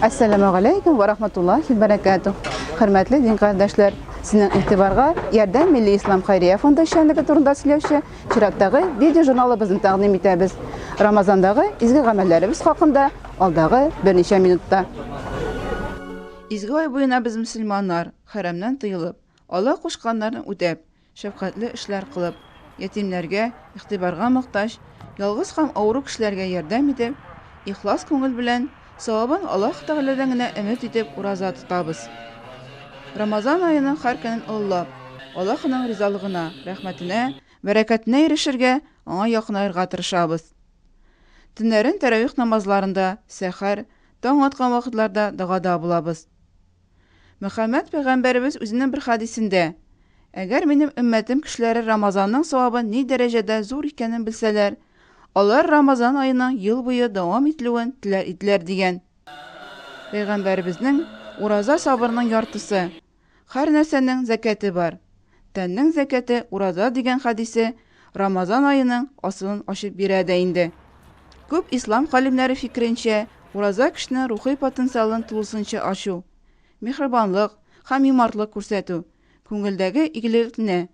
Assalamu alaikum ve rahmetullahi ve berekatuh. Hürmetli din kardeşler, sizin itibarga Yerden Milli İslam Hayriye Fondu şenligi turunda söyleyişi çiraktagı video jurnalımızın taqdim etamiz. Ramazandagı izgi amellerimiz hakkında aldağı bir neçe minutta. İzgi ay boyuna biz Müslümanlar haramdan tıyılıp, Allah koşkanlarını ödep, şefkatli işler kılıp, yetimlerge, ihtibarga muhtaç, yalğız ham avru kişilerge yardım edip, ihlas köngül bilen savabın Allah Teala'dan gına ümit edip uraza tutabız. Ramazan ayının her günün Allah'ın Allah'ın rizalığına, rahmetine, bereketine erişirge ona yakın ayırga tırışabız. Tünlerin teravih namazlarında, seher, taң atkan vakitlarda dağada bulabız. Muhammed Peygamberimiz özünün bir hadisinde, "Eğer benim ümmetim kişileri Ramazanның savabı ne derecede zor ikenin bilseler, onlar Ramazan ayının yıl boyu devam etilüün tiler idiler" diyen. Peygamberimizning uraza sabırının yartısı, her nersenin zekati var. Tenning zekati uraza diyen hadisi Ramazan ayının asılın aşıp birede indi. Köp İslam alimleri fikrince, uraza kişinin ruhi potansiyalın tulısınca aşu, mihribanlık, ham yumartlık kursetu, köngüldägi igilikne,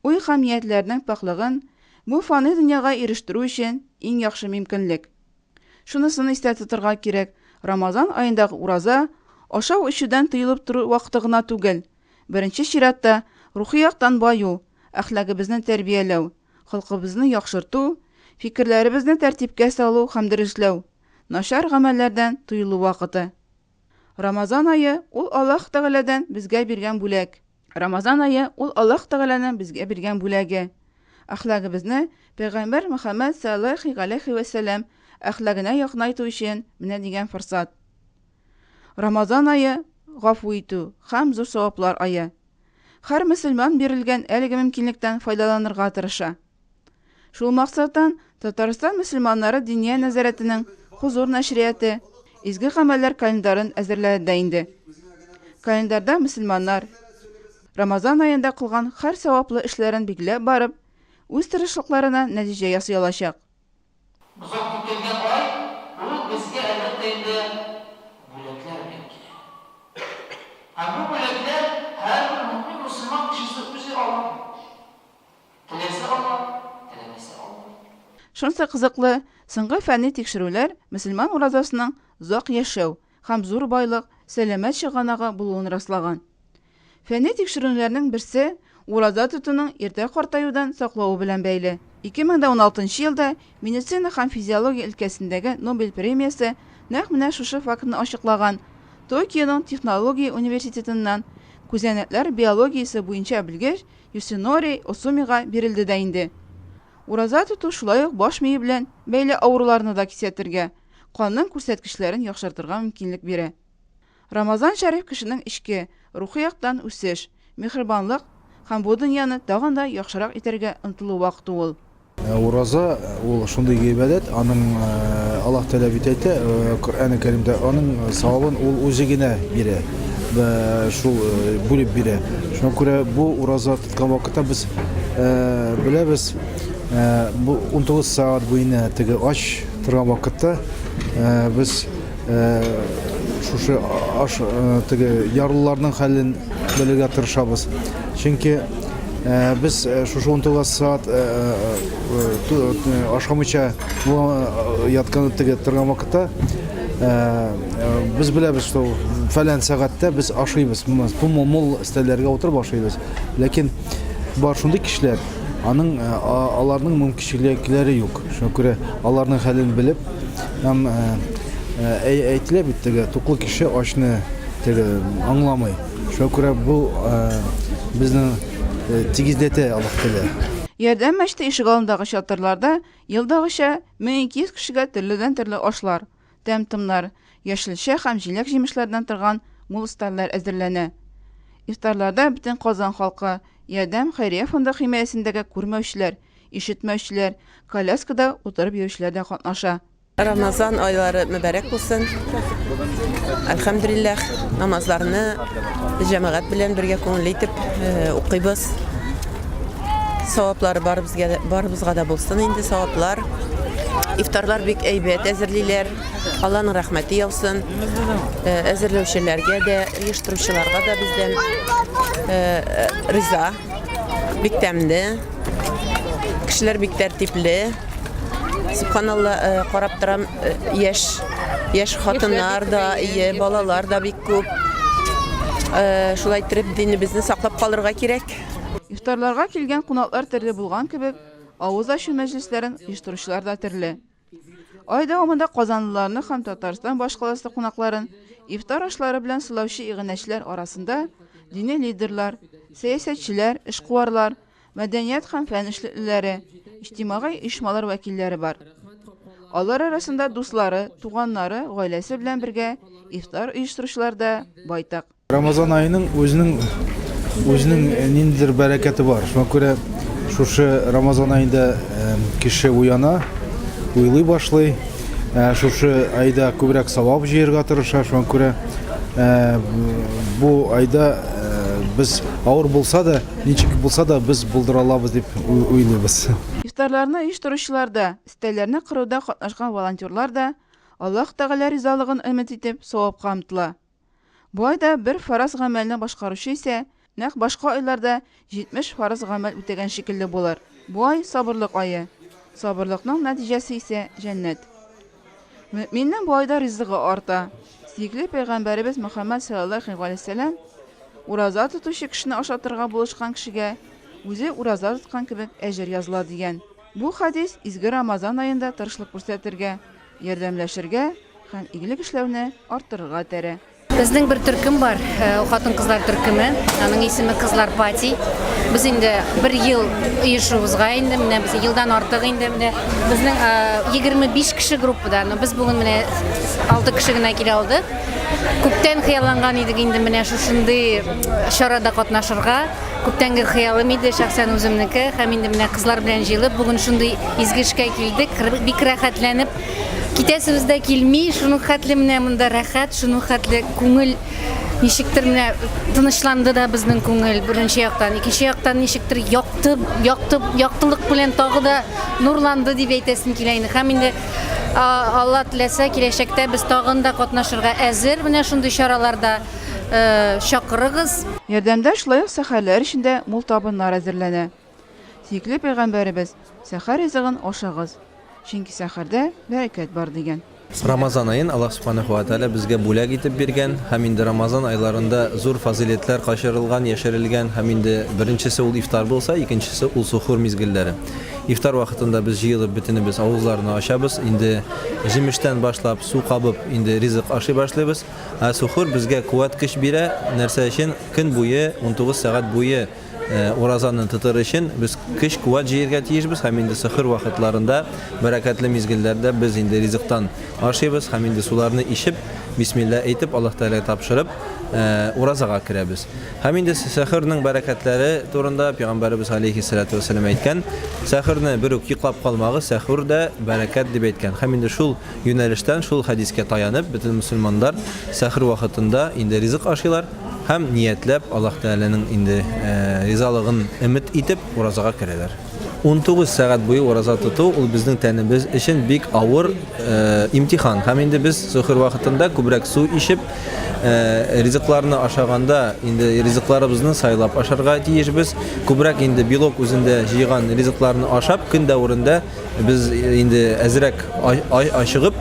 uy ham niyetlerinin paklığın bu fani dünyaga eriştiru için en yaxşı mümkünlik. Şunusunu iste tuturga kirek, Ramazan ayındagı uraza aşav işüden tıyılıp turu vaqtığına tugel. Birinci şiratda ruhi yaktan bayu, ahlakıbızны terbiyelew, xalqıbızны yaxşırtu, fikirlerimizni tertipke salu ham dirisleu, naşar gamellerden tıyılı vaqıtı. Ramazan ayı ul Allah Teala'dan bizge birgen bulak. Ramazan ayı ul Allah Teala'nın bizge birgen bulagi. Ahlakıbızны Peygamber Muhammed sallallahu aleyhi ve sellem ahlakına yakınaytu için mine digen fırsat. Ramazan ayı gafu itu, ham zor savaplar ayı. Her Müslüman berilgen elgi mümkünlikten faydalanırga tırışa. Şul maksattan Tataristan Müslümanları Diniye Nezaretinin huzur neşriyatı, izgi ameller kalendarın әзерләде indi. Kalendarda Müslümanlar Ramazan ayında kılgan her sevaplı işlerin bilgilep barıp, öz tırışlıklarına netice yasayalaşak. Uzak kelgen ay, bu bizge elbette bülekler bekliyor. Bu bülekler her bir mümin Müslüman kişisi özü Allah. Dilese Allah, dilemese Allah. Şunsa kızıklı, sınğı fenni tekşirüler Müslüman urazasının zaq yaşav, ham zor baylık, selamet şıganağı buluğunu raslagan. Fenni tekşirülerinin birisi, uraza tutunun erte qartayudan saklağı bilen beyli. 2016 yılda medisina ham fiziologiya ilkesindeki Nobel premiyası naq mine şuşı faktını aşıklagan Tokyo'nun Teknologiya Üniversitetinden Kuzenetler Biyologiyası boyunca bilgeç Yusunori Osumiga berildi de indi. Uraza tutu şulayıq baş meyi bilen beyli avrularını da kisetirge, kanın kursetkişlerin yaxşartırga mümkünlük biri. Ramazan şerif kişinin işki, ruhi yaktan üsseş, mihribanlık, ham bu dünyanı dağında yaxşarak iterge ıntılı vaqtı ol. Ураза ул шундый гыйбадат, аның Аллаһ Тәала бит әйтә, Коръән-и Кәримдә аның савабын ул үзе генә бирә. Шул бүлеп бирә. Шуңа күрә бу ураза тоткан вакытта без беләбез, бу 19 саат буена теге ач торган вакытта без шушы аш теге ярлыларның хәлен белергә тырышабыз. Чөнки biz şu 19 saat aşamıça yatkanı tıgıttırgan vakitte biz bilemiz ki falan saatte biz aşıyız. Bu mol istelerge oturup aşıyız. Lakin var şundaki kişiler, onların mümkünlükleri yok. Şuna göre onların halini bilip hem eğitle bitti. Toklu kişi aşını anlamay. Şuna göre bu bizden Tigizlete Allah Teala. Yerden meşte işig alındağı şatırlarda yıldağışa 1200 kişiga türlüden türlü aşlar, temtimler, yeşilşe ham jilek jemişlerden tırgan mul istarlar әзерләнә. İftarlarda bütün Kazan halkı, Yerden Hayriye Fondu himayesindeki kurmöşler, işitmöşler, Kalyaskada oturup yürüyüşlerde katnaşa. Ramazan ayları mübarek olsun. Elhamdülillah namazlarını cemaat bilen birge köngül etip okuybiz. Savapları barыбызга да bolsun indi savaplar. ифтарлар бик әйбәт әзерлиләр. Алланың рәхмәте яусын. Әзерләүчеләргә дә, оештыручыларга да бездән риза. Бик тәмле. Кешеләр бик тәртипле. Субханалла, карап торам, яшь хатыннар да, балалар да бик күп. Шулай итеп динебезне саклап калырга кирәк. Ифтарларга килгән кунаклар төрле булган кебек, авыз ачу мәҗлесләрен оештыручылар да төрле. Ай дәвамында Казанлыларны һәм Татарстан башкаласы кунакларын ифтар ашлары белән сылаучы игънәчләр арасында дини лидерлар, сәясәтчеләр, эшкуарлар, мәдәният һәм фән эшлеклеләре, иҗтимагый оешмалар вәкилләре бар. Алар арасында дуслары, туганнары, гаиләсе белән бергә ифтар оештыручылар да байтак. Рамазан айының өзінің ниндидер бәрәкәте бар. Шуңа күрә шушы Рамазан айында кеше уяна, уйлый башлый. Шушы айда күбрәк савап җыярга тырыша. Шуңа күрә бу айда без авыр булса да, ничек булса да без булдыра алабыз дип уйлыйбыз. Ифтарларны оештыручылар да, истәләрне кыруда катнашкан волонтерлар да Аллаһ Тәгалә ризалыгын өмет итеп савапка омтыла. Бу айда бер фараз гамәлне башкаручы исә, нәкъ башка айларда 70 фараз гамәл үтәгән шикелле булыр. Бу ай сабырлык ае. Сабырлыкның нәтиҗәсе исә җәннәт. Мөэминнең бу айда ризыгы арта. Сөйкле пәйгамбәребез Мөхәммәд саллаллаһу алейһи ва сәллям ураза тотучы кешене ашатырга булышкан кешегә үзе ураза тоткан кебек әҗер языла дигән. Бу хадис изге Рамазан аенда тырышлык күрсәтергә, ярдәмләшергә һәм игелек эшләүне арттырырга тәрә. Безнең бер төркем бар, хатын-кызлар төркеме. Аның исеме Кызлар Пати. Без инде 1 ел оешуыбызга инде, менә без елдан артык инде, менә безнең 25 кеше группада. Без бүген менә 6 кеше генә килә алдык. Күптән хыялланган идек инде менә шушындый чарада катнашырга. Күптәнге хыялым иде шәхсән үземнеке. Һәм инде менә кызлар белән җыелып, бүген шундый изге эшкә килдек. Бик рәхәтләнеп китәсебез дә килми, шуның хәтле менә монда рәхәт, шуның хәтле күңел ничектер менә тынычланды да безнең күңел беренче яктан, икенче яктан ничектер яктылык белән тагы да нурланды дип әйтәсем килә инде. Һәм инде Алла теләсә киләчәктә без тагын да катнашырга әзер менә шундый чараларда чакырыгыз. Ярдәмдә шулай ук сәхәрләр эчендә мул табыннар әзерләнә. Сөйкле пәйгамбәребез сәхәр ризыгын ашагыз. Чөнки сәхәрдә бәрәкәт бар дигән. Рамазан айын Аллаһ Субханаһу ва Тааля безгә бүләк итеп биргән, һәм инде Рамазан айларында зур фазилетләр кашырылган, яшерелгән, һәм инде беренчесе ул ифтар булса, икенчесе ул сухур мизгелләре. Ифтар вакытында без җыелып бөтенебез авызларны ачабыз, инде җимештән башлап су кабып, инде ризык ашый башлыйбыз. Сухур безгә куәт көч бирә, нәрсә өчен? Көн буе 19 сәгать буе уразаны тотыр өчен без көч куәт җыярга тиешбез, һәм инде сахыр вакытларында, бәрәкәтле мизгелләрдә без инде ризыктан ашыйбыз, һәм инде суларны ишеп, бисмилла әйтеп, Аллаһ Тәгаләгә тапшырып, уразага керәбез. Һәм инде сахырның бәрәкәтләре турында Пәйгамбәрбез алейхиссалату вассалам әйткән, сахырны бер үк йоклап калмагыз, сахыр да бәрәкәт дип әйткән. Һәм инде шул юнәлештән, шул хадискә таянып, бөтен мөселманнар сахыр вакытында инде ризык ашыйлар, һәм ниятләп Аллаһ Тәгаләнең инде ризалыгын өмет итеп уразага керәләр. 19 сәгать буе ураза тоту ул безнең тәнебез өчен бик авыр имтихан. Һәм инде без сухыр вакытында күбрәк су ишеп, ризыкларны ашаганда инде ризыкларыбызны сайлап ашарга тиешбез. Күбрәк инде белок үзендә җыйган ризыкларны ашап, көн дәврендә без инде әзрәк ашыгып,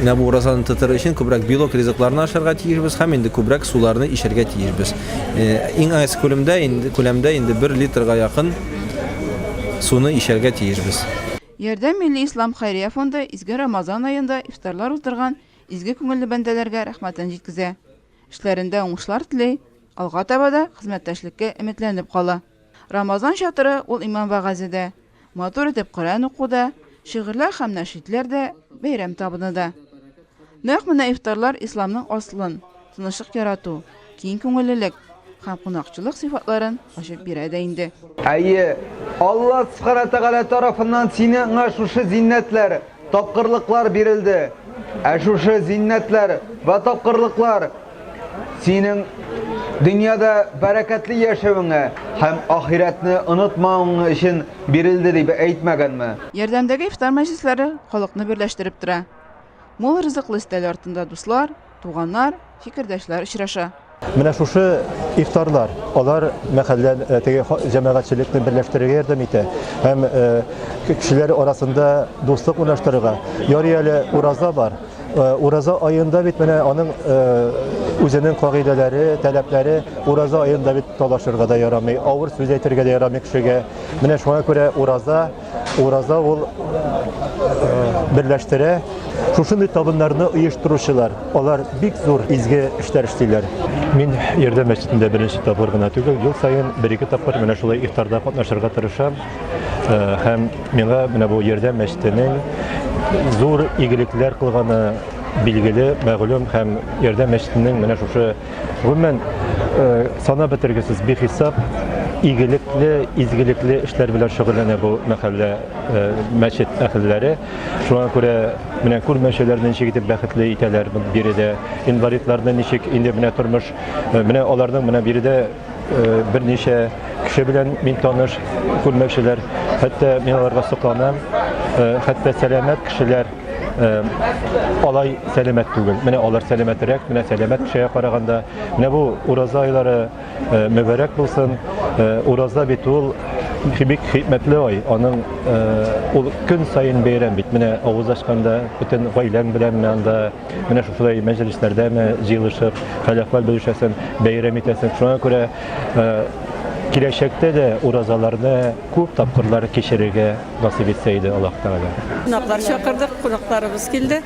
менә бу уразаны тотыр өчен күбрәк белок ризыкларны ашарга тиешбез, һәм инде күбрәк суларны ишәргә тиешбез. Иң аз күләмдә инде 1 литрга якын суны ишәргә тиешбез. Ярдәм Милли Ислам Хәйрия фонды изге Рамазан аенда ифтарлар уздырган изге күңелле бәндәләргә рәхмәтен җиткезә. Эшләрендә уңышлар тели, алга таба да хезмәттәшлеккә өметләнеп кала. Рамазан чатыры ул иман вәгазидә, матур итеп Коръән укуда, шигырьләр һәм нәшидләрдә, бәйрәм табынында. Нәкъ менә ифтарлар исламның аслын, тынычлык ярату, киң күңеллелек һәм кунакчылык сыйфатларын ачып бирә дә инде. Әйе, Аллаһ Субхана Тәгалә тарафыннан сиңа шушы зиннәтләр, тапкырлыклар бирелде. Шушы зиннәтләр ва тапкырлыклар синең Dünyada bereketli yaşamını hem ahiretini unutmağın için birildi diye eğitmegenmi? Ярдәмдәге ифтар мәҗлесләре халыкны берләштереп тора. Мул ризыклы өстәл артында дуслар, туганнар, фикердәшләр очраша. Менә шушы ифтарлар, алар мәхәллә теге җәмәгатьчелекне берләштерергә ярдәм итә һәм кешеләр арасында дуслык урнаштырырга. Ярый әле ураза бар. Ураза ayında бит менә аның үзенең кагыйдәләре, таләпләре ураза ayında бит талашырга да ярамый, авыр сүз әйтергә дә ярамый кешегә. Менә шуңа күрә ураза ул берләштерә. Шушындай табыннарны оештыручылар, алар бик зур изге эшләр эшлиләр. Мин Ярдәм мәчетендә беренче тапкыр гына түгел, ел саен 1-2 тапкыр менә шулай ифтарда катнашырга тырышам. Һәм миңа менә бу Ярдәм мәчетенең зур игелекләр кылганы билгеле, мәгълүм һәм Ярдәм мәчетенең менә шушы гомумән сана бетергесез бихисап игелекле, изгелекле эшләр белән шөгыльләнә бу мәхәллә мәчет әһелләре. Шуңа күрә менә күрмәүчеләрне ничек итеп бәхетле итәләр бу биредә. Инвалидларны ничек инде менә тормыш, менә аларның менә биредә берничә кеше белән мин таныш күрмәүчеләр, хәтта мин аларга сокланам, хәтта сәламәт кешеләр алай сәламәт түгел. Менә алар сәламәтрәк, менә сәламәт кешегә караганда, менә бу ураза айлары мөбарәк булсын. Ураза бит ул бик хикмәтле ай. Аның ул көн сайын бәйрәм бит. Менә авыз ачканда бөтен гаиләң белән анда менә шулай мәҗлесләрдә җыелышып, хәл-әхвал белешәсен, бәйрәм итәсен. Шуңа күрә киләчәктә дә уразаларны күп тапкырлар кичерергә насыйп итсә иде Аллаһ Тәгалә. Кунаклар чакырдык, кунакларыбыз килде.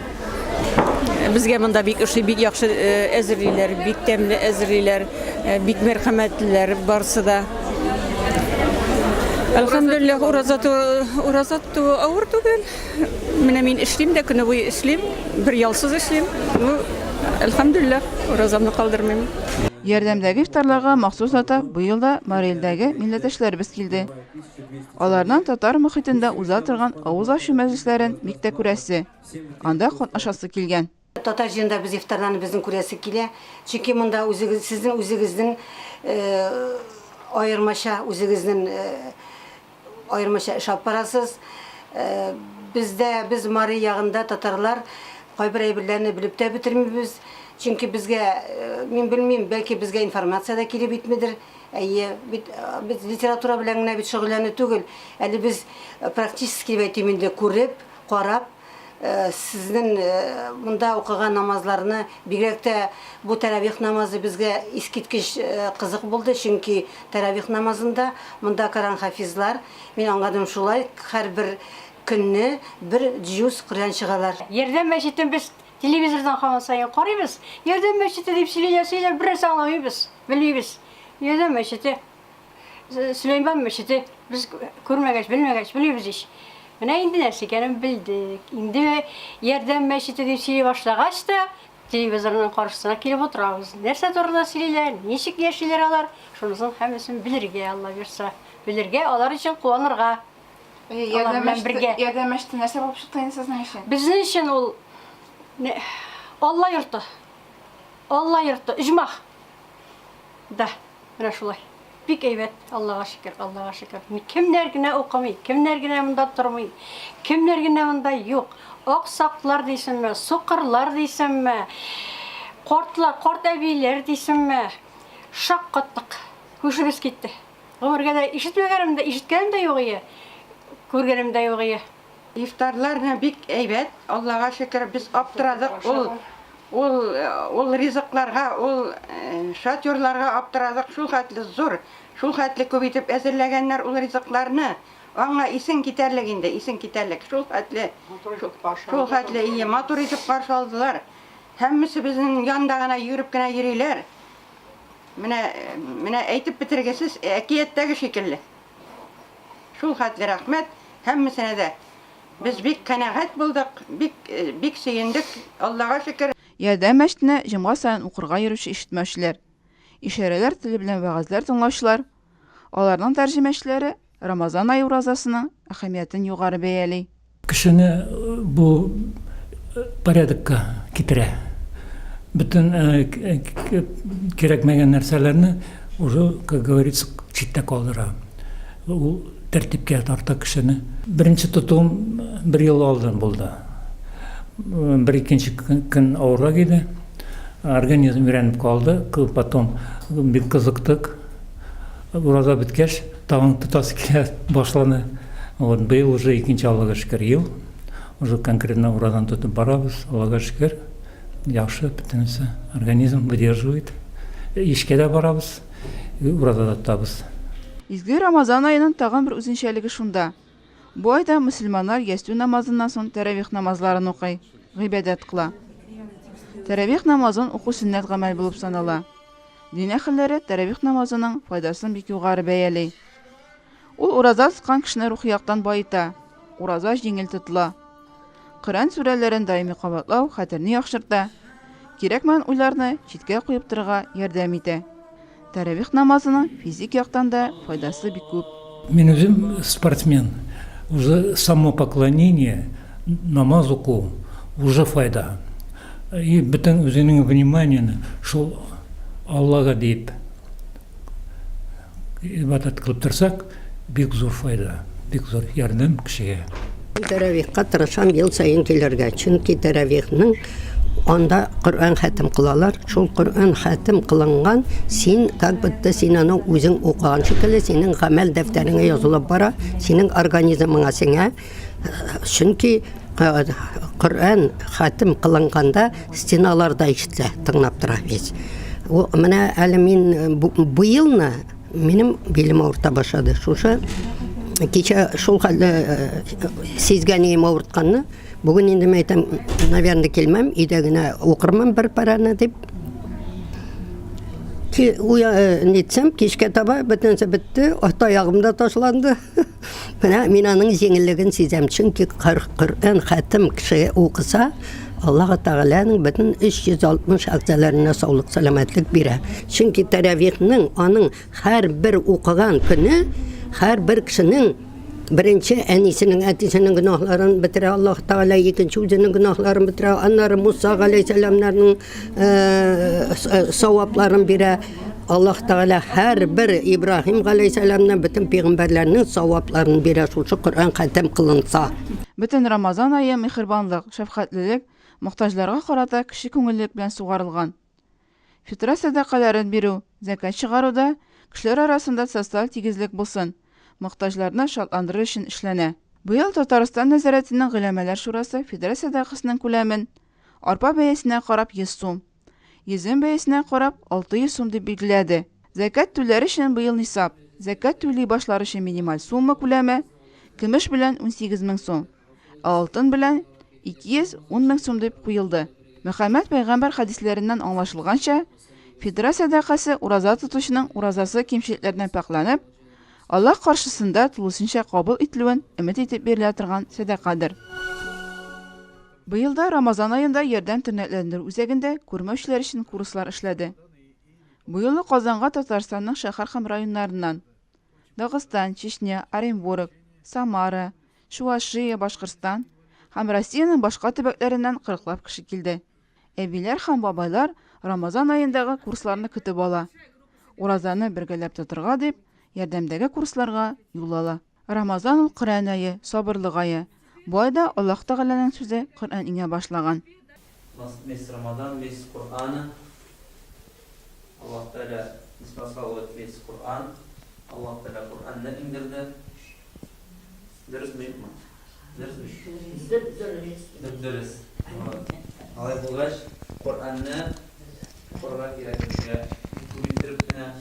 Безгә монда бик эшли, бик яхшы әзерлиләр, бик тәмле әзерлиләр, бик мәрхәмәтлеләр барсы да. Әлхәмдүлилләһ, уразат авыр түгел. Менә мин эшлим дә, көне буе эшлим, бер ялсыз эшлим. Әлхәмдүлилләһ, уразамны калдырмыйм. Ярдәмдәге ифтарларга махсус ата быел да Марелдәге милләттәшләребез килде. Аларның татар мөхитендә уза торган авыз ачу мәҗлесләрен бик тә күрәсе, анда катнашасы килгән. Татар җыенда без ифтарларны безнең күрәсе килә. Чөнки монда сезнең үзегезнең аермача эш алып барасыз. Без Мари ягында татарлар кайбер әйберләрне белеп тә бетермибез. Чөнки безгә, мин белмим, бәлки безгә информация да килеп битмидер. Biz литература белән генә бит шөгыльләнү түгел. Әле без практически әйтим инде күреп, карап, сезнең монда укыган намазларны, бигрәк тә бу таравих намазы безгә искиткеч кызык булды, чөнки таравих намазында монда Коран хафизлар, мин аңладым шулай, һәрбер көнне бер җүз Коръән чыгалар. Ярдәм мәчетен без телевизордан һаман сайын карыйбыз. Ярдәм мәчете дип сөйләсәләр, бераз аңламыйбыз, белмибез. Ярдәм мәчете, Сөләйман мәчете, без күрмәгәч, белмәгәч, белмибез ич. Менә инде нәрсә икәнен белдек. Инде Ярдәм мәчете дип сөйли башлагач та, телевизорның каршысына килеп утырабыз. Нәрсә турында сөйлиләр, ничек яшиләр алар, шунысын һәммәсен белергә, Алла бирсә, белергә, алар өчен куанырга. Ярдәм мәчете нәрсә булып чыкты инде сезнең өчен? Безнең өчен ул Алла йорты. Алла йорты, иҗмах. Да, менә шулай. Бик әйбәт, Аллаһка шөкер, Аллаһка шөкер. Кемнәр генә укымый, кемнәр генә монда тормый, кемнәр генә монда юк. Аксаклар дисенме, сукырлар дисенме, картлар, карт әбиләр дисенме, шаккатлык. Һушыбыз китте. Гомергә дә ишетмәгәнем дә, ишеткәнем дә юк иде. Күргәнем дә юк иде. Ифтарларны бик әйбәт, Аллаһка шөкер, без аптырадык. Ул ризыкларга, ул шатёрларга аптырадык, шул хәтле зур, шул хәтле күп итеп әзерләгәннәр ул ризыкларны. Аңа исен китәрлек инде, исен китәрлек. Шул хәтле матур итеп каршы алдылар. Һәммәсе безнең янда гына йөреп кенә йөриләр. Менә әйтеп бетергесез әкияттәге шикелле. Шул хәтле рәхмәт һәммәсенә дә. Biz бик канәгать булдык, бик сөендек, Аллаһка шөкер. Ярдәм мәчетенә җомга сайын укырга йөрүче ишетмәүчеләр, ишарәләр теле белән вәгазьләр тыңлаучылар, аларның тәрҗемәчеләре Рамазан ае уразасының әһәмиятен югары бәяли. Кешене бу порядокка китерә. Bütün kerekmegen нәрсәләрне уже, как говорится, читтә калдыра. Ул тәртипкә тарта кешене. Беренче тотуым 1 ел алдан булды. Бер икенче көн авыррак иде. Организм өйрәнеп калды. Потом бик кызыктык. Ураза беткәч, тагын тотасы килә башланы. Вот быел уже икенче Аллага шөкер ел. Уже конкретно уразан тотып барабыз. Аллага шөкер. Яхшы, бөтенесе. Организм выдерживает. Ишкә дә барабыз. Ураза тотабыз. Изге Рамазан айының тагын бер үзенчәлеге шунда. Бу айда мөселманнар ястү намазыннан соң тәравих намазларын укый, гыйбадәт кыла. Тәравих намазын уку сөннәт гамәл булып санала. Дин әһелләре тәравих намазының файдасын бик югары бәяли. Ул ураза тоткан кешене рухи яктан байыта, ураза җиңел тотыла. Коръән сүрәләрен даими кабатлау хәтерне яхшырта, кирәкмәгән уйларны читкә куеп торырга ярдәм итә. Тәравих намазының физик яктан да файдасы бик күп. Мен өзім спортсмен. Уже само поклонение, намаз уку, уже файда. И бөтен үзенең вниманиене шул Аллага дип ибадат кылып торсак, бик зур файда, бик зур ярдәм кешегә. Тәравихка тырышам ел сайын килергә, чөнки тәравихның анда Коръән хәтем кылалар. Шул Коръән хәтем кылынган, син как будто син аны үзең укыган шикелле, синең гамәл дәфтәреңә язылып бара, синең организмыңа сиңа. Чөнки Коръән хәтем кылынганда стеналарда ишетелә, тыңлап тора бит. Менә әле мин бу елны минем билем авырта башлады. Шушы кичә шул хәлдә сизгәнем авыртканны. Бүген инде мен әйтәм, наверное, килмәм, өйдә генә укырмын бер параны дип. Нитсәм, кичкә таба бөтенсе бетте, аягымда ташланды. Менә мин аның җиңеллеген сизәм, чөнки Коръән хәтем кеше укыса, Аллаһ Тәгаләнең бөтен 360 әгъзаларына саулык, сәламәтлек бирә. Чөнки тәравихның аның һәр бер укыган көне, һәр бер кешенең birinci әнисенең, әтисенең гөнаһларын бетерә Аллаһ Тәгалә, икенче үзенең гөнаһларын бетерә, аннары Муса галәйһиссәламнарның савапларын бирә. Аллаһ Тәгалә һәр бер Ибраһим галәйһиссәламның бөтен пәйгамбәрләрнең савапларын бирә, шушы Коръән хәтем кылынса. Бөтен Рамазан айы мехрибанлык, шәфкатьлелек, мохтаҗларга карата кеше күңеллек белән сугарылган. Фитра садакаларын бирү, закат чыгаруда кешеләр арасында социаль тигезлек булсын, мохтаҗларны шатландырыр өчен эшләнә. Быел Татарстан нәзарәтенең Гөләмәләр шурасы федераль садакасының күләмен арпа бәясенә карап 100 сум, йөзем бәясенә карап 600 сум дип билгеләде. Закат түләре өчен быел нисап, закат түли башлар өчен минималь сумма күләме көмеш белән 18 мең сум, алтын белән 210 мең сум дип куелды. Мөхәммәд пәйгамбәр хадисләреннән аңлашылганча, федераль садакасы ураза тотучының уразасы кимчелекләрдән пакланып, Аллаһ каршысында тулысынча кабул ителүен өмет итеп бирелә торган садакадыр. Быел да Рамазан аенда ярдәм тернәкләндерү үзәгендә күрмәүчеләр өчен курслар эшләде. Быел Казанга Татарстанның шәһәр һәм районнарыннан Дагыстан, Чечня, Оренбург, Самара, Чувашия, Башкортстан һәм Россиянең башка төбәкләреннән 40лап кеше килде. Әбиләр һәм бабайлар Рамазан аендагы курсларны көтеп ала. Уразаны бергәләп тотырга дип ярдәмдәге курсларга юллала. Рамазан ул Коръән ае, сабырлык ае. Бу айда Аллаһ Тәгаләнең сүзе Коръән иңә башлаган. Месяц Рамадан, месяц Коръана. Аллаһ Тәгалә спасал этот месяц Коръан. Аллаһ Тәгалә Коръанны иңдерде. Дөресме? Дөрес. Алай булгач, Коръанны укырга кирәк. Күбәйтеп кенә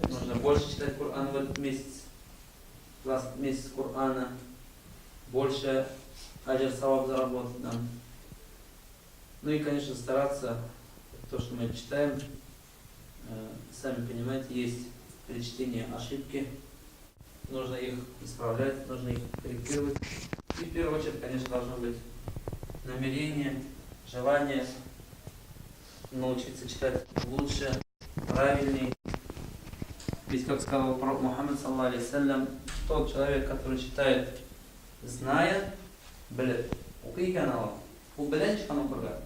нужно больше читать Коръан в этот месяц. Месяц Коръана. Больше аджр саваб заработать нам. Ну и, конечно, стараться, то, что мы читаем, сами понимаете, есть при чтении ошибки. Нужно их исправлять, нужно их корректировать. И в первую очередь, конечно, должно быть намерение, желание научиться читать лучше, правильней. Ведь, как сказал пророк Мухаммад, саллаллаху алейхи ва саллям, тот человек, который читает, зная, белет, укый канала, у беленчик оно курга.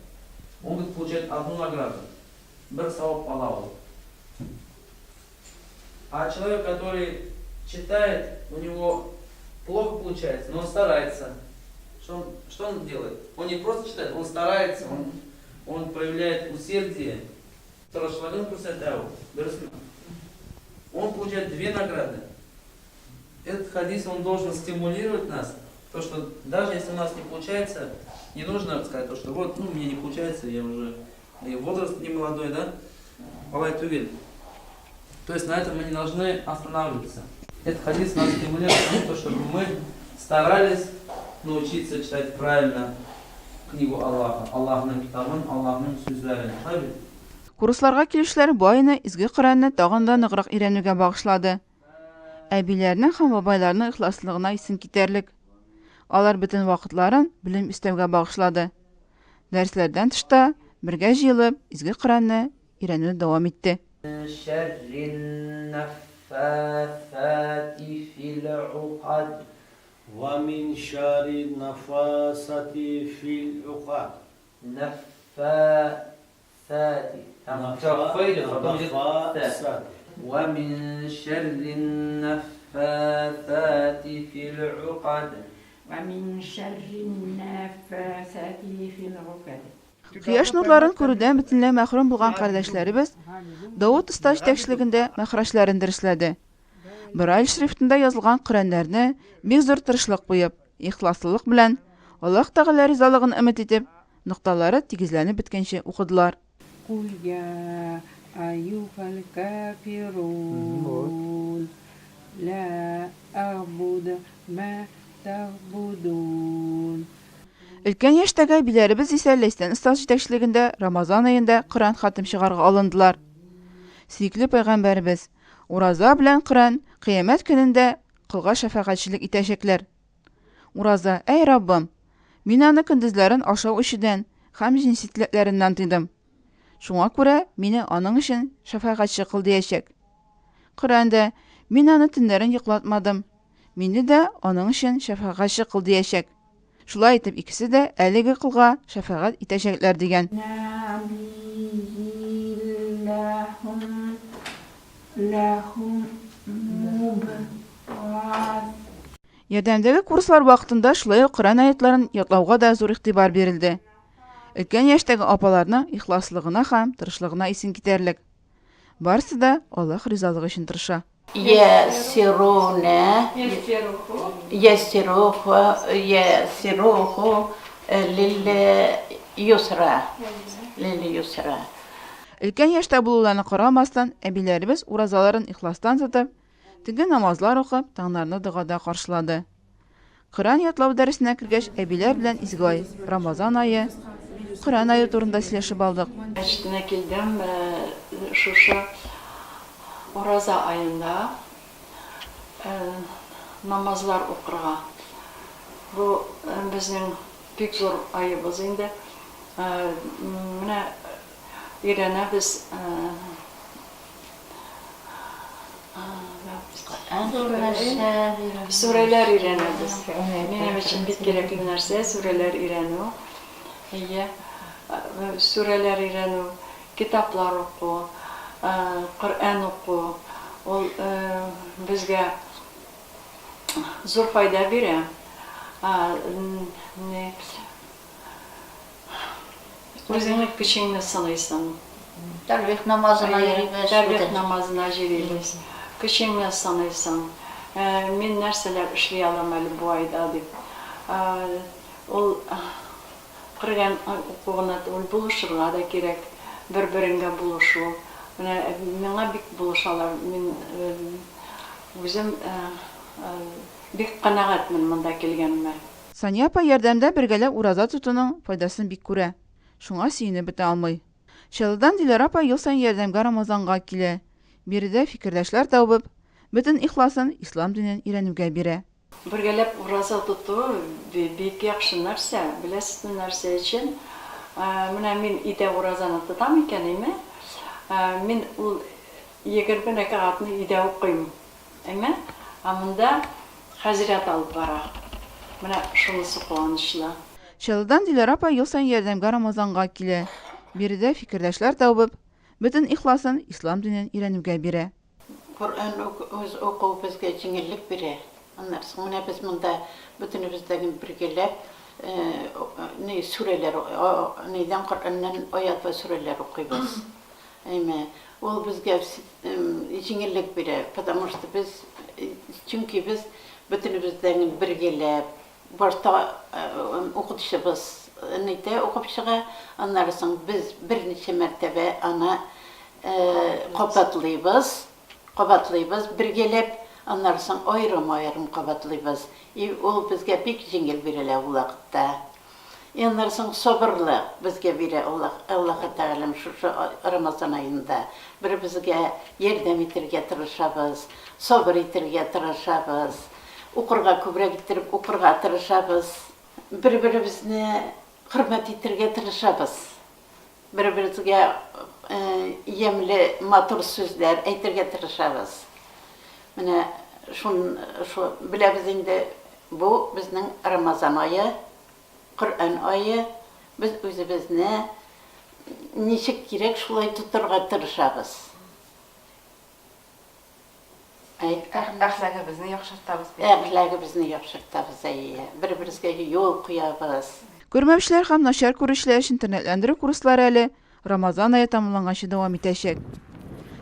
он будет получать одну награду. Бір сауап ала ол. А человек, который читает, у него плохо получается, но он старается. Что он делает? Он не просто читает, он старается, он проявляет усердие. Он получает 2 награды. Этот хадис, он должен стимулировать нас, то что даже если у нас не получается, не нужно сказать, то, что вот, мне не получается, я уже и возраст не молодой, да? Бывает уверен. То есть на этом мы не должны останавливаться. Этот хадис нас стимулирует, то, чтобы мы старались научиться читать правильно книгу Аллаха, Аллахның китабын, Аллахның сүзләрен. Курсларга килүчеләр бу айны изге Коръәнне тагын да ныграк өйрәнүгә багышлады. Әбиләрнең һәм бабайларның ихласлыгына исем китәрлек. Алар бөтен вакытларын белем истәүгә багышлады. Дәресләрдән тышта бергә җыелып изге Коръәнне өйрәнүне дәвам итте. ومن شر النفاثات في العقد ومن شر النفاثات في العقد ومن شر النفاثات في العقد. Кояш нурларын күрүдән бөтенләй мәхрүм булган кардәшләребез Давыт уста җитәкчелегендә мәхрәчләрен дәресләде. Брайль шрифтында язылган Коръәннәрне бик зур тырышлык куеп, ихласлык белән Аллаһ Тәгалә ризалыгын өмет итеп, нокталары тигезләнеп беткәнче укыдылар. قل يا أيها الكافرون لا أعبد ما تعبدون. Өлкән яшьтәге биләребез исә Ләйсән остаз җитәкчелегендә Рамазан аенда Коръән хатым чыгарга алындылар. Сөйкле пәйгамбәрбез, ураза белән Коръән кыямәт көнендә кылга шәфәгатьчелек итәчәкләр. Ураза, әй Раббым, мин аны көндезләрен ашау ишедән һәм җинситлекләреннән тыйдым. Шуңа күрә мине аның өчен шәфәгатьче кыл диячәк. Коръәндә мин аны төннәрен йоклатмадым. Мине дә аның өчен шәфәгатьче кыл диячәк. Шулай итеп икесе дә әлеге кылга шәфәгать итәчәкләр дигән. Ярдәмдәге курслар вакытында шулай ук Коръән аятларын ятлауга да зур игътибар бирелде. Өлкән яшьтәге апаларның ихласлыгына һәм тырышлыгына исем китәрлек. Барысы да Аллаһ ризалыгы өчен тырыша. Өлкән яшьтә булуларына карамастан, әбиләребез уразаларын ихластан тотып, теге намазлар укып, таңнарны догада каршылады. Коръән ятлау дәресенә кергәч, әбиләр белән изге ай, Рамазан айы, Коръән айы турында сөйләшеп алдык. Мәчетенә килдем, шушы ураза айында намазлар укырга. Бу безнең бик зур айыбыз инде. Менә өйрәнәбез сүрәләр өйрәнәбез. Минем өчен бик кирәкле нәрсә сүрәләр өйрәнү. Сүрәләр өйрәнү, китаплар уку, Коръән уку, ул безгә зур файда бирә. Үзеңне көчеңне сынайсың. Тәрбих намазына йөрибез. Тәрбих намазына йөрибез. Көчеңне сынайсың. Мин нәрсәләр эшли алам әле бу айда дип. Ул Коръән укуына булышырга да кирәк. Бер-береңгә булышу. Миңа бик булышалар. Мин үзем бик канәгатьмен монда килгәнемә. Сания апа ярдәмдә бергәләп ураза тотуның файдасын бик күрә. Шуңа сөенеп бетә алмый. Чалыдан Диләр апа ел саен ярдәмгә Рамазанга килә. Биредә фикердәшләр табып, бөтен ихласын ислам динен өйрәнүгә бирә. Бергәләп ураза тоту бик яхшы нәрсә. Беләсезме нәрсә өчен? Менә мин идә уразаны тотам икән, мин ул 20 рәкъатны идә укыйм. Монда хәзрәт алып бара. Менә шунысы куанычлы. Чалыдан Диләр апа ел саен ярдәмгә Рамазанга килә. Биредә фикердәшләр табып, бөтен ихласын ислам динен өйрәнүгә бирә. Kur'an okuw bizge jingillik biri. Onlar sonra biz bunda bütünümüzdeki birgelep ne sureler, neyden Kur'an'dan ayet ve sureler okuyuz. Ayme, ol bizge jingillik biri. Потому что biz, çünkü biz bütünümüzdeki birgelep, başta okutuşumuz neyde okup çığa, onlar sonra biz bir neçe mertebe ana qabatlıyız, birgelep, ondan sonra ayrım qabatlıyız. Ol bizge pek jingil birele o vaqtda. Ondan sonra sabırlı bizge bire Allah'a Teala şu Ramazan ayında bir bizge yardım etirge tırışabız, sabır etirge tırışabız, okurga kübre getirip okurga tırışabız, birbirimizni hürmet etirge tırışabız. Birbirimizge yemli matur sözler aytırga tırışabız. Mine şu bilemiz indi bu bizning Ramazan ayı, Kur'an ayı. Biz özümüzni nechik kerak şulay tuturga tırışabız. Әхләгебезне яхшыртабыз. Әхләгебезне яхшыртабыз. Bir-birimizge yol куябыз. Күрмәүчеләр һәм начар күрүчеләр өчен интернетләндерү курслары әле Рамазан ае тамамланганчы дәвам итәчәк.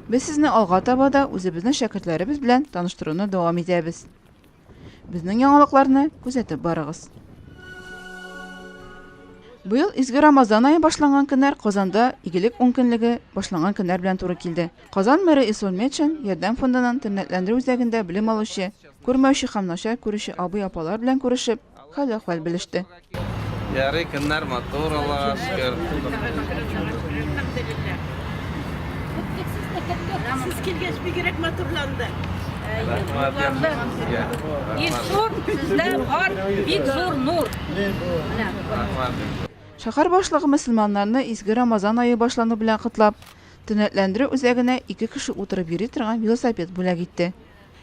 Без сезне алга таба да үзебезнең шәкертләребез белән таныштыруны дәвам итәбез. Безнең яңалыкларны күзәтеп барыгыз. Быел изге Рамазан ае башланган көннәр Казанда игелек 10 көнлеге башланган көннәр белән туры килде. Казан мэры Исолметшин ярдәм фондының интернетләндерү үзәгендә белем алучы, күрмәүче һәм начар күрүче абый-апалар белән күрешеп, хәл-әхвал белеште. Ярый көннәр матур Аллаһка шөкер. Siz kelgəç bigərək matурlandı. Зур сездә бар бик зур нур. Шәһәр башлыгы мөселманнарны изге Рамазан ае башлану белән котлап, төнәтләндерү үзәгенә 2 кеше утырып йөри торган велосипед бүләк итте.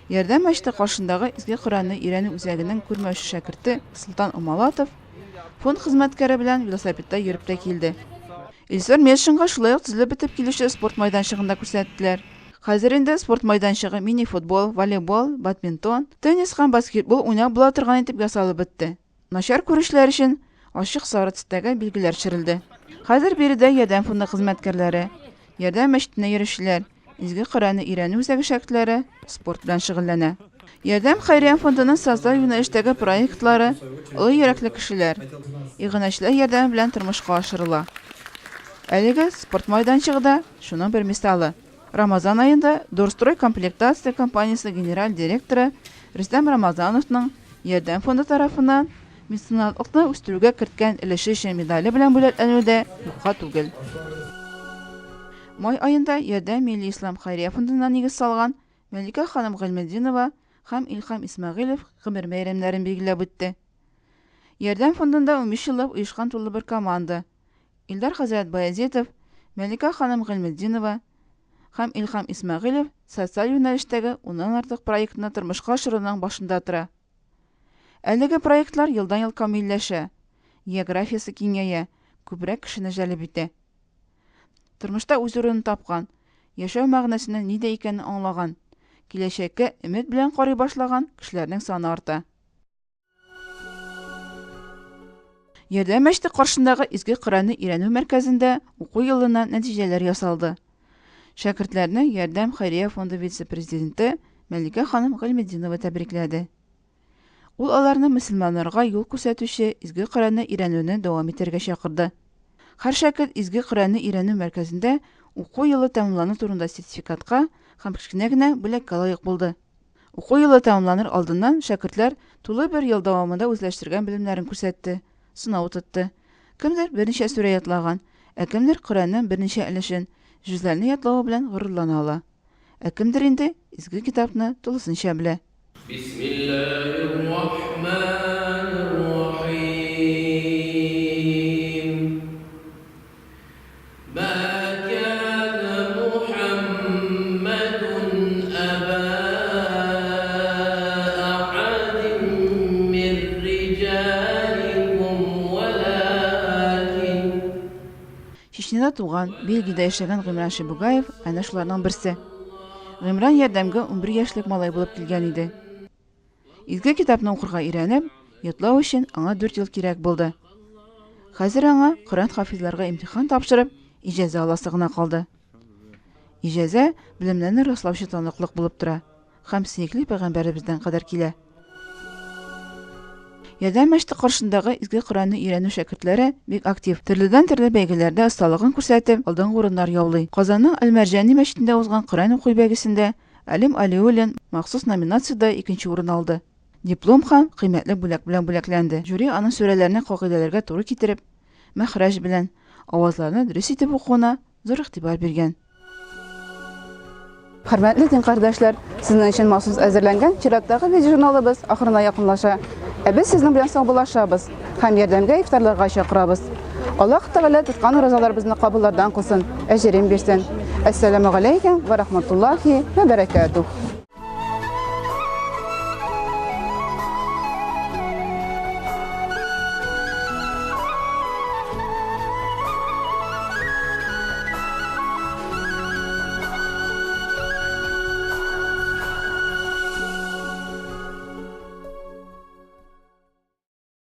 Ярдәм мәчете каршындагы изге Коръәнне өйрәнү үзәгенең күрмәүче шәкерте Султан Умалатов фонд хезмәткәре белән велосипедта йөреп тә килде. Илсур Мешинга шулай ук төзелеп бетеп килүче спорт майданчыгында күрсәттеләр. Хәзер инде спорт майданчыгы мини-футбол, волейбол, бадминтон, теннис һәм баскетбол уйнап була торган итеп ясалып бетте. Начар күрүчеләр өчен ачык сары төстәге билгеләр төшерелде. Хәзер биредә ярдәм фонды хезмәткәрләре, ярдәм мәчетенә йөрүчеләр, изге Коръәнне өйрәнү үзәге шәкертләре спорт белән шөгыльләнә. Ярдәм хәйрия фондының социаль юнәлештәге проектлары олы йөрәкле кешеләр, игъанәчләр ярдәме белән тормышка ашырыла. Әлеге спорт майданчыгында шуның бер мисалы. Рамазан айында Дорстрой комплектация компаниясе генераль директоры Рөстәм Рамазановның ярдәм фонды тарафыннан меценатлыкны үстерүгә керткән өлеше өчен медале белән бүләкләнүдә юкка түгел. Май айында ярдәм милли ислам хәйрия фондына нигез салган Мәликә ханым Гыйльметдинова һәм Илхам Исмәгыйлев гомер бәйрәмнәрен билгеләп үтте. Ярдәм фондында 15 еллык оешкан тулы бер команда. Илдар Хәзрәт Баязитов, Мәликә ханым Гыйльметдинова һәм Илхам Исмәгыйлев социаль юнәлештәге 10-нан артык проектны тормышка ашыруның башында тора. Әлеге проектлар елдан-ел камилләшә, географиясы киңәя, күбрәк кешене җәлеп итә. Тормышта үз урынын тапкан, яшәү мәгънәсенең нидә икәнен аңлаган, киләчәккә өмет белән карый башлаган кешеләрнең саны арта. Ярдәм мәчете каршындагы изге Коръәнне өйрәнү мәркәзендә уку елына нәтиҗәләр ясалды. Шәкертләрне Ярдәм хәйрия фонды вице-президенты Мәликә ханым Гыйльметдинова тәбрикләде. Ул аларны мөселманнарга юл күрсәтүче изге Коръәнне өйрәнүне дәвам итәргә чакырды. Һәр шәкерт изге Коръәнне өйрәнү мәркәзендә уку елы тәмамлану турында сертификатка һәм кечкенә генә бүләккә лаек булды. Уку елы тәмамланыр алдыннан шәкертләр тулы бер ел дәвамында үзләштергән белемнәрен күрсәтте, сынау тотты. Кемдер берничә сүрә ятлаган, кемдер Коръәннең берничә өлешен жүзләрне ятлавы белән горурлана ала. Кемдер инде изге китапны тулысынча белә. Чечняда туган, Бельгиядә яшәгән Гыймран Шибугаев әнә шуларның берсе. Гыймран ярдәмгә 11 яшьлек малай булып килгән иде. Изге китапны укырга өйрәнеп, йотлау өчен аңа 4 ел кирәк булды. Хәзер аңа Коръән хафизларга имтихан тапшырып, иҗаза аласы гына калды. Иҗаза белемнәрне раслаучы таныклык булып тора һәм сөекле пәйгамбәребездән кадәр килә. Ярдәм мәчете каршындагы изге Коръәнне өйрәнү шәкертләре бик актив. Төрледән-төрле бәйгеләрдә осталыгын күрсәтеп, алдынгы урыннар яулый. Казанның Әл-Мәрҗани мәчетендә узган Коръән укый бәйгесендә Әлим Алиуллин махсус номинациядә 2нче урын алды. Диплом һәм кыйммәтле бүләк белән бүләкләнде. Жюри аның сүрәләрне кагыйдәләргә туры китереп, мәхрәҗ белән, авазларны дөрес итеп укуына зур игътибар биргән. Хөрмәтле дин кардәшләр, сезнең өчен махсус әзерләнгән чираттагы видеожурналыбыз ахырына якынлаша. Без сезнең белән саубуллашабыз һәм ярдәмгә ифтарларга чакырабыз. Аллаһ Тәгалә тоткан уразаларыбызны кабуллардан кылсын, әҗрен бирсен. Әссәламу алейкум ва рахматуллаһи ва баракатуһ.